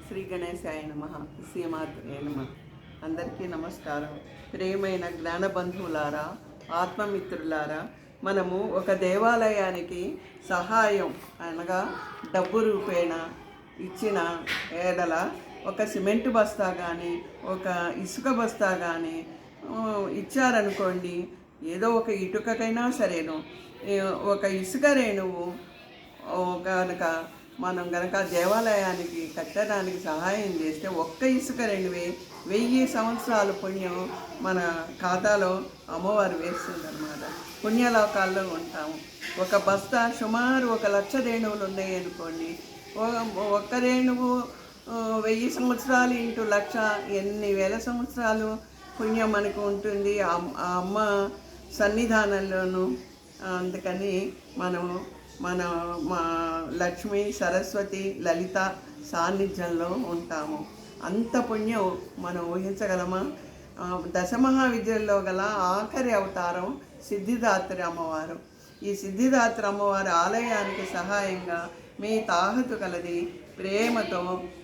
శ్రీ గణేశాయ నమః. శ్రీమాత్రే నమః. అందరికీ నమస్కారం. ప్రియమైన జ్ఞానబంధువులారా, ఆత్మమిత్రులారా, మనము ఒక దేవాలయానికి సహాయం అనగా డబ్బు రూపేణ ఇచ్చిన ఏడల ఒక సిమెంట్ బస్తా కానీ ఒక ఇసుక బస్తా కానీ ఇచ్చారనుకోండి, ఏదో ఒక ఇటుకకైనా సరేను, ఒక ఇసుక రేణువు కనుక మనం కనుక దేవాలయానికి కట్టడానికి సహాయం చేస్తే ఒక్క ఇసుక రేణువే 1000 సంవత్సరాల పుణ్యం మన ఖాతాలో అమ్మవారు వేస్తుందన్నమాట. పుణ్యలోకాల్లో ఉంటాము. ఒక బస్తా సుమారు 1,00,000 రేణువులు ఉన్నాయి అనుకోండి. ఒక్క రేణువు 1000 సంవత్సరాలు ఇంటూ 1,00,000 ఎన్ని వేల సంవత్సరాలు పుణ్యం మనకు ఉంటుంది ఆ అమ్మ సన్నిధానంలోనూ. అందుకని మా లక్ష్మి, సరస్వతి, లలిత సాన్నిధ్యంలో ఉంటాము. అంత పుణ్యం మనం ఊహించగలమా? దశమహావిద్యల్లో గల ఆఖరి అవతారం సిద్ధిదాత్రి అమ్మవారు. ఈ సిద్ధిదాత్రి అమ్మవారి ఆలయానికి సహాయంగా మీ తాహతు కలది ప్రేమతో,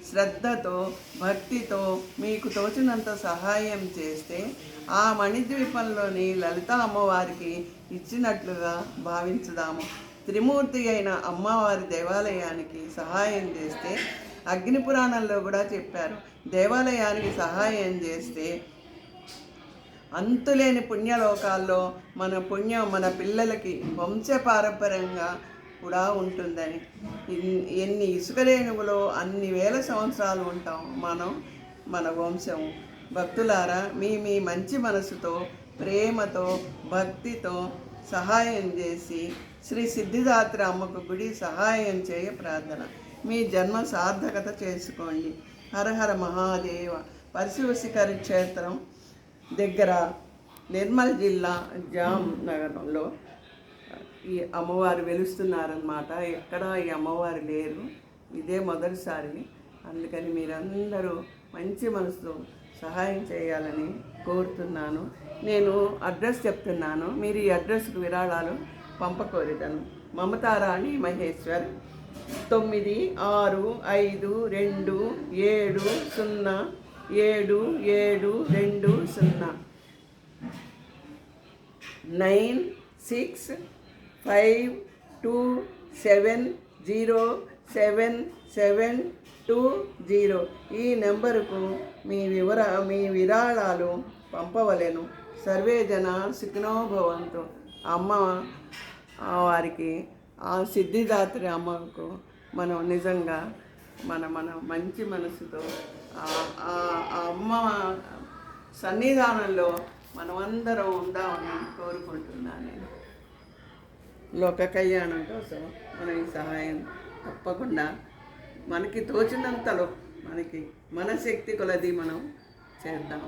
శ్రద్ధతో, భక్తితో మీకు తోచినంత సహాయం చేస్తే ఆ మణిద్వీపంలోని లలిత అమ్మవారికి ఇచ్చినట్లుగా భావించుదాము. త్రిమూర్తి అయిన అమ్మవారి దేవాలయానికి సహాయం చేస్తే, అగ్నిపురాణంలో కూడా చెప్పారు, దేవాలయానికి సహాయం చేస్తే అంతులేని పుణ్యలోకాల్లో మన పుణ్యం మన పిల్లలకి వంశపారంపర్యంగా కూడా ఉంటుందని. ఎన్ని ఇసుక రేణువులో అన్ని వేల సంవత్సరాలు ఉంటాం మన వంశం. భక్తులారా, మీ మంచి మనసుతో, ప్రేమతో, భక్తితో సహాయం చేసి శ్రీ సిద్ధిదాత్రి అమ్మకు గుడి సహాయం చేయ ప్రార్థన. మీ జన్మ సార్థకత చేసుకోండి. హరహర మహాదేవ. పరిశువశిఖరి క్షేత్రం దగ్గర నిర్మల్ జిల్లా జామ్ నగరంలో ఈ అమ్మవారు వెలుస్తున్నారన్నమాట. ఎక్కడా ఈ అమ్మవారు లేరు, ఇదే మొదటిసారి. అందుకని మీరందరూ మంచి మనసుతో సహాయం చేయాలని కోరుతున్నాను. నేను అడ్రస్ చెప్తున్నాను, మీరు ఈ అడ్రస్కు విరాళాలు పంపకోరిదను. మమతారాణి మహేశ్వర్, 9652077720 9652077720. ఈ నెంబరుకు మీ విరాళాలు పంపవలెను. సర్వే జన సుఖినో భవంతు. అమ్మ వారికి, ఆ సిద్ధిదాత్రి అమ్మకు మనం నిజంగా మన మంచి మనసుతో ఆ అమ్మ సన్నిధానంలో మనమందరం ఉందామని కోరుకుంటున్నాను. నేను లోక కళ్యాణం కోసం మనం ఈ సహాయం తప్పకుండా మనకి తోచినంతలో మన శక్తి కొలది మనం చేద్దాం.